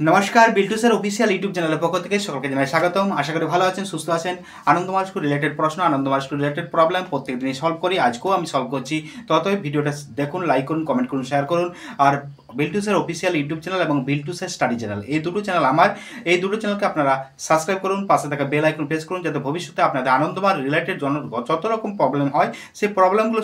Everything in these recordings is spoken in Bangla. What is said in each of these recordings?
নমস্কার, বিল্টু স্যার অফিসিয়াল ইউটিউব চ্যানেলের পক্ষ থেকে সকলকে জানাই স্বাগতম। আশা করি ভালো আছেন, সুস্থ আছেন। আনন্দমার্গ স্কুল রিলেটেড প্রশ্ন, আনন্দমার্গ স্কুল রিলেটেড প্রবলেম প্রত্যেক দিনই সলভ করি। আজকেও আমি সলভ করছি। ততই ভিডিওটা দেখুন, লাইক করুন, কমেন্ট করুন, শেয়ার করুন। আর Biltu sir official YouTube channel এবং বিল্টু স্যার স্টাডি চ্যানেল, এই দুটো চ্যানেল আমার। এই দুটো চ্যানেলকে আপনারা সাবস্ক্রাইব করুন, পাশে থাকা বেল আইকন প্রেস করুন, যাতে ভবিষ্যতে আপনাদের আনন্দমার্গ রিলেটেড যত রকম প্রবলেম হয় সেই প্রবলেমগুলো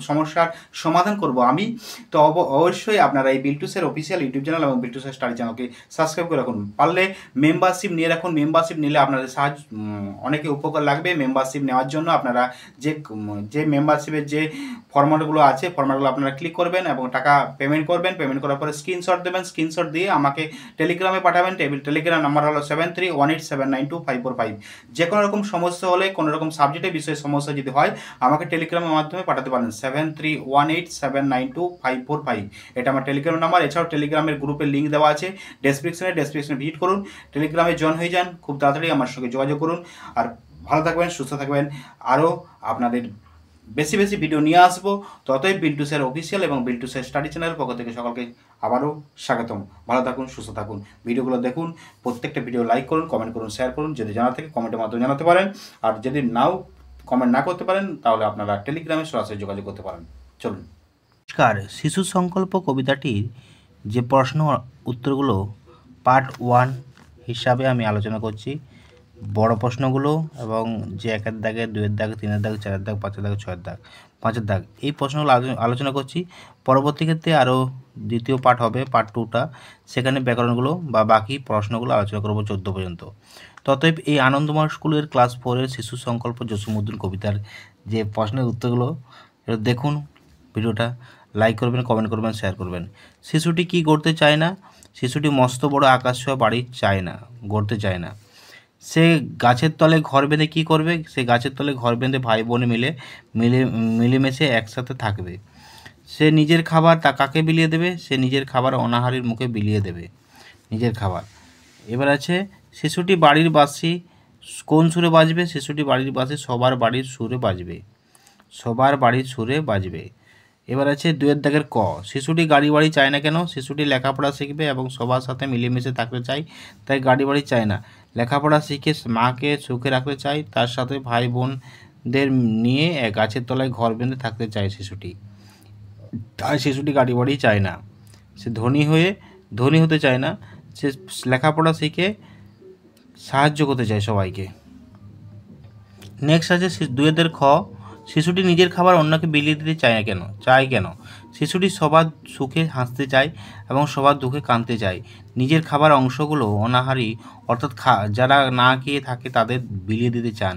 সমস্যার সমাধান করব আমি। তো অবশ্যই আপনারা এই Biltu sir official YouTube channel এবং বিল্টু স্যার স্টাডি চ্যানেলকে সাবস্ক্রাইব করে রাখুন। পারলে মেম্বারশিপ নিয়ে রাখুন। মেম্বারশিপ নিলে আপনাদের অনেকে উপকার লাগবে। মেম্বারশিপ নেওয়ার জন্য আপনারা যে মেম্বারশিপের যে ফরম্যাটগুলো আছে, ফরম্যাটগুলো আপনারা ক্লিক করবেন এবং টাকা পেমেন্ট করবেন। পেমেন্ট করার পরে স্ক্রিনশট দেবেন। স্ক্রিনশট দিয়ে আমাকে টেলিগ্রামে পাঠাবেন। টেলিগ্রাম নাম্বার হলো 7318792545। যে কোনো রকম সমস্যা হলে, কোনো রকম সাবজেক্টের বিষয়ে সমস্যা যদি হয়, আমাকে টেলিগ্রামের মাধ্যমে পাঠাতে পারেন। 7318792545, এটা আমার টেলিগ্রাম নাম্বার। এছাড়াও টেলিগ্রামের গ্রুপের লিঙ্ক দেওয়া আছে ডেসক্রিপশনে ভিজিট করুন, টেলিগ্রামে জয়েন হয়ে যান। খুব তাড়াতাড়ি আমার সঙ্গে যোগাযোগ করুন। আর ভালো থাকবেন, সুস্থ থাকবেন। আরও আপনাদের বেশি বেশি ভিডিও নিয়ে আসবো। ততই বিল্টু স্যার অফিসিয়াল এবং বিল্টু স্যার স্টাডি চ্যানেলের পক্ষ থেকে সকলকে আবারও স্বাগতম। ভালো থাকুন, সুস্থ থাকুন। ভিডিওগুলো দেখুন, প্রত্যেকটা ভিডিও লাইক করুন, কমেন্ট করুন, শেয়ার করুন। যদি জানা থাকে কমেন্টের মাধ্যমে জানাতে পারেন। আর যদি কমেন্ট না করতে পারেন, তাহলে আপনারা টেলিগ্রামে সরাসরি যোগাযোগ করতে পারেন। চলুন। নমস্কার, শিশু সংকল্প কবিতাটির যে প্রশ্ন উত্তরগুলো পার্ট 1 হিসাবে আমি আলোচনা করছি। বড় প্রশ্নগুলো এবং যে 1-এর দাগে, 2-এর দাগ, 3-এর দাগ, 4-এর দাগ, 5-এর দাগ, 6-এর দাগ, 5-এর দাগ, এই প্রশ্নগুলো আলোচনা করছি। পরবর্তী ক্ষেত্রে আরও দ্বিতীয় পার্ট হবে, পার্ট 2টা। সেখানে ব্যাকরণগুলো বা বাকি প্রশ্নগুলো আলোচনা করব 14 পর্যন্ত। ততএব এই আনন্দমার্গ স্কুলের ক্লাস 4-এর শিশু সংকল্প জসীমউদ্দিন কবিতার যে প্রশ্নের উত্তরগুলো, এটা দেখুন। ভিডিওটা লাইক করবেন, কমেন্ট করবেন, শেয়ার করবেন। শিশুটি কি গড়তে চায় না? শিশুটি মস্ত বড় আকাশ ছোঁয়া বাড়ি চায় না, গড়তে চায় না। সে গাছের তলে ঘর বেঁধে কী করবে? সে গাছের তলে ঘর বেঁধে ভাই বোন মিলেমিশে একসাথে থাকবে। সে নিজের খাবার কাকে বিলিয়ে দেবে? সে নিজের খাবার অনাহারীর মুখে বিলিয়ে দেবে, নিজের খাবার। এবার আছে, শিশুটি বাড়ির বাঁশি কোন সুরে বাজবে? শিশুটি বাড়ির বাঁশি সবার বাড়ির সুরে বাজবে, সবার বাড়ির সুরে বাজবে। এবার আছে 2-এর দাগের ক, শিশুটি গাড়ি বাড়ি চায় না কেন? শিশুটি লেখাপড়া শিখবে এবং সবার সাথে মিলেমিশে থাকতে চায়, তাই গাড়ি বাড়ি চায় না। লেখাপড়া শিখে মাকে সুখে রাখতে চায়, তার সাথে ভাই বোনদের নিয়ে গাছের তলায় ঘর বেঁধে থাকতে চায় শিশুটি, তাই শিশুটি গাড়ি বাড়ি চায় না। সে ধনী হতে চায় না, সে লেখাপড়া শিখে সাহায্য করতে চায় সবাইকে। নেক্সট আছে 2-এর খ, শিশুটি নিজের খাবার অন্যকে বিলিয়ে দিতে চায় কেন? শিশুটি সবার সুখে হাসতে চায় এবং সবার দুঃখে কাঁদতে চায়। নিজের খাবার অংশগুলো অনাহারী অর্থাৎ যারা না খেয়ে থাকে তাদের বিলিয়ে দিতে চান।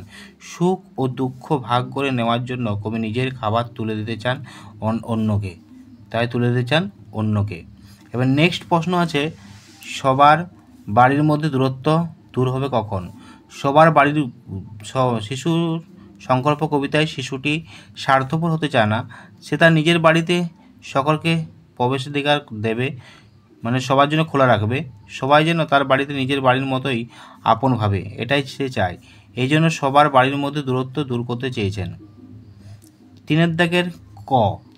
সুখ ও দুঃখ ভাগ করে নেওয়ার জন্য কবি নিজের খাবার তুলে দিতে চান অন্যকে, এবার নেক্সট প্রশ্ন আছে, সবার বাড়ির মধ্যে দূরত্ব দূর হবে কখন? সবার বাড়ির শিশুর সংকল্প কবিতায় শিশুটি স্বার্থপর হতে চায় না। সে তার নিজের বাড়িতে সকলকে প্রবেশাধিকার দেবে, মানে সবার জন্য খোলা রাখবে। সবাই যেন তার বাড়িতে নিজের বাড়ির মতোই আপন ভাবে, এটাই সে চায়। এই জন্য সবার বাড়ির মধ্যে দূরত্ব দূর করতে চেয়েছেন। 3-এর দাগের ক,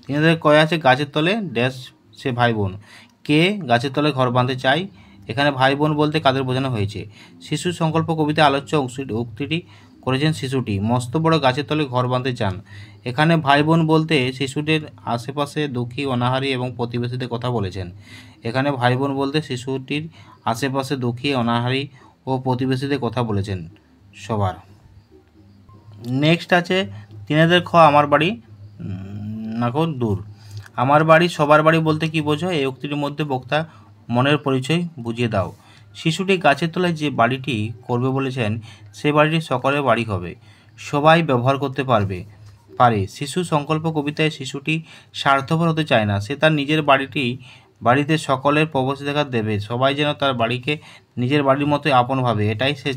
3-এর দাগের ক আছে, গাছের তলে ড্যাশ সে ভাই বোন। কে গাছের তলে ঘর বাঁধতে চায়? এখানে ভাই বোন বলতে কাদের বোঝানো হয়েছে? শিশু সংকল্প কবিতা আলোচ্য উক্তিটি করেছেন শিশুটি মস্ত বড় গাছের তলে ঘর বাঁধতে চান। এখানে ভাই বোন বলতে শিশুটির আশেপাশে দুঃখী, অনাহারী এবং প্রতিবেশীদের কথা বলেছেন। এখানে ভাই বোন বলতে শিশুটির আশেপাশে দুঃখী, অনাহারী ও প্রতিবেশীদের কথা বলেছেন সবার। নেক্সট আছে 3-এর খ, আমার বাড়ি নাকো দূর। আমার বাড়ি সবার বাড়ি বলতে কি বোঝো? এই উক্তিটির মধ্যে বক্তা মনের পরিচয় বুঝিয়ে দাও। শিশুটি গাছের তলায় যে বাড়িটি করবে বলেছেন, সে বাড়িটি সকলের বাড়ি হবে, সবাই ব্যবহার করতে পারে। শিশু সংকল্প কবিতায় শিশুটি স্বার্থপর হতে চায় না। সে তার নিজের বাড়িতে সকলের প্রবেশাধিকার দেবে, সবাই যেন তার বাড়িকে নিজের বাড়ির মতোই আপন ভাবে, এটাই সে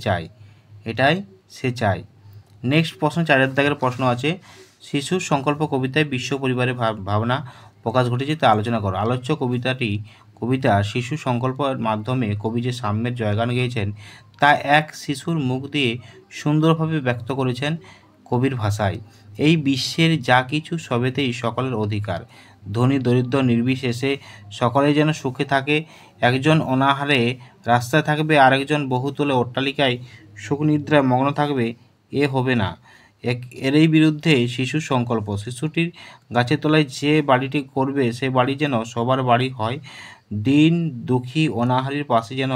চায়। নেক্সট প্রশ্ন 4-এর দাগের প্রশ্ন আছে, শিশু সংকল্প কবিতায় বিশ্ব পরিবারের ভাবনা প্রকাশ ঘটেছে তা আলোচনা করো। আলোচ্য কবিতা শিশু সংকল্পের মাধ্যমে কবি যে সাম্যের জয়গান গেয়েছেন তা এক শিশুর মুখ দিয়ে সুন্দরভাবে ব্যক্ত করেছেন কবির ভাষায়। এই বিশ্বের যা কিছু সবেতেই সকলের অধিকার, ধনী দরিদ্র নির্বিশেষে সকলেই যেন সুখে থাকে। একজন অনাহারে রাস্তায় থাকবে, আরেকজন বহুতলে অট্টালিকায় সুখনিদ্রায় মগ্ন থাকবে, এ হবে না। এরই বিরুদ্ধে শিশুর সংকল্প। শিশুটির গাছের তলায় যে বাড়িটি করবে সে বাড়ি যেন সবার বাড়ি হয়। দিন দুঃখী অনাহারীর পাশে যেন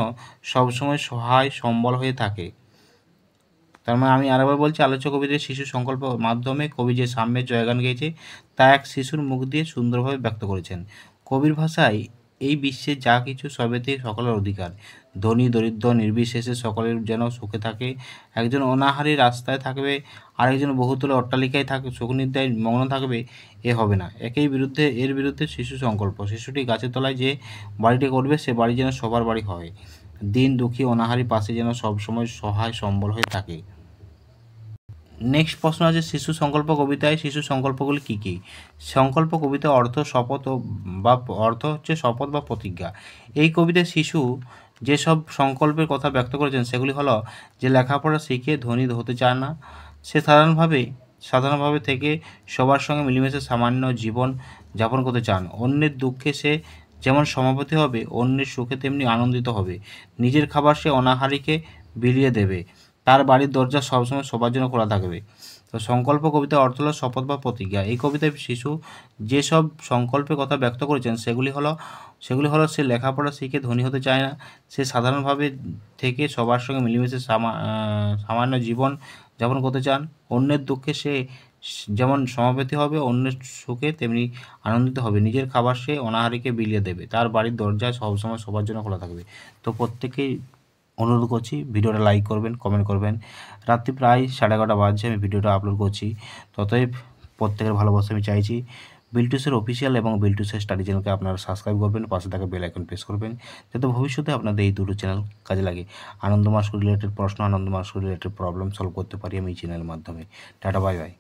সবসময় সহায় সম্বল হয়ে থাকে। তার মানে আমি আরেকবার বলছি, আলোচ্য কবিতায় শিশু সংকল্প মাধ্যমে কবি যে সাম্যের জয়গান গেয়েছে তা এক শিশুর মুখ দিয়ে সুন্দরভাবে ব্যক্ত করেছেন। কবির ভাষায় এই বিশ্বে যা কিছু সবেতেই সকলের অধিকার। ধনী দরিদ্র নির্বিশেষে সকলের যেন সুখে থাকে। একজন অনাহারী রাস্তায় থাকবে, আরেকজন বহুতলে অট্টালিকায় থাকে সুখনিদ্রায় মগ্ন থাকবে, এ হবে না। এর বিরুদ্ধে শিশু সংকল্প। শিশুটি গাছের তলায় যে বাড়িটি করবে সে বাড়ি যেন সবার বাড়ি হয়। দিন দুঃখী অনাহারী পাশে যেন সবসময় সহায় সম্বল হয়ে থাকে। নেক্সট প্রশ্ন আছে, শিশু সংকল্প কবিতায় শিশু সংকল্পগুলি কী কী? সংকল্প কবিতার অর্থ শপথ বা প্রতিজ্ঞা। এই কবিতায় শিশু যেসব সংকল্পের কথা ব্যক্ত করেছেন সেগুলি হলো, যে লেখাপড়া শিখে ধনী হতে চায় না, সে সাধারণভাবে থেকে সবার সঙ্গে মিলেমিশে সামান্য জীবন যাপন করতে চান। অন্যের দুঃখে সে যেমন সমাপতি হবে, অন্যের সুখে তেমনি আনন্দিত হবে। নিজের খাবার সে অনাহারীকে বিলিয়ে দেবে। তার বাড়ির দরজা সবসময় সবার জন্য খোলা থাকবে। তো সংকল্প কবিতার অর্থ হলো শপথ বা প্রতিজ্ঞা। এই কবিতায় শিশু যেসব সংকল্পের কথা ব্যক্ত করেছেন সেগুলি হলো সে লেখাপড়া শিখে ধনী হতে চায় না, সে সাধারণভাবে থেকে সবার সঙ্গে মিলেমিশে সামান্য জীবন যাপন করতে চান। অন্যের দুঃখে সে যেমন সমাপতি হবে, অন্যের সুখে তেমনি আনন্দিত হবে। নিজের খাবার সে অনাহারীকে বিলিয়ে দেবে। তার বাড়ির দরজা সবসময় সবার জন্য খোলা থাকবে। তো প্রত্যেকেই অনুরোধ করছি ভিডিওটা লাইক করবেন, কমেন্ট করবেন। রাত্রি প্রায় 11:30 বাজছে, আমি ভিডিওটা আপলোড করছি। ততএব প্রত্যেকের ভালোবাসা আমি চাইছি। বিল্টুসের অফিসিয়াল এবং বিল্টুসের স্টাডি চ্যানেলকে আপনারা সাবস্ক্রাইব করবেন, পাশে থাকা বেল আইকন প্রেস করবেন, যাতে ভবিষ্যতে আপনাদের এই দুটো চ্যানেল কাজে লাগে। আনন্দ মাস্ক রিলেটেড প্রশ্ন, আনন্দ মাস্ক রিলেটেড প্রবলেম সলভ করতে পারি আমি এই চ্যানেলের মাধ্যমে। Tata, bye bye.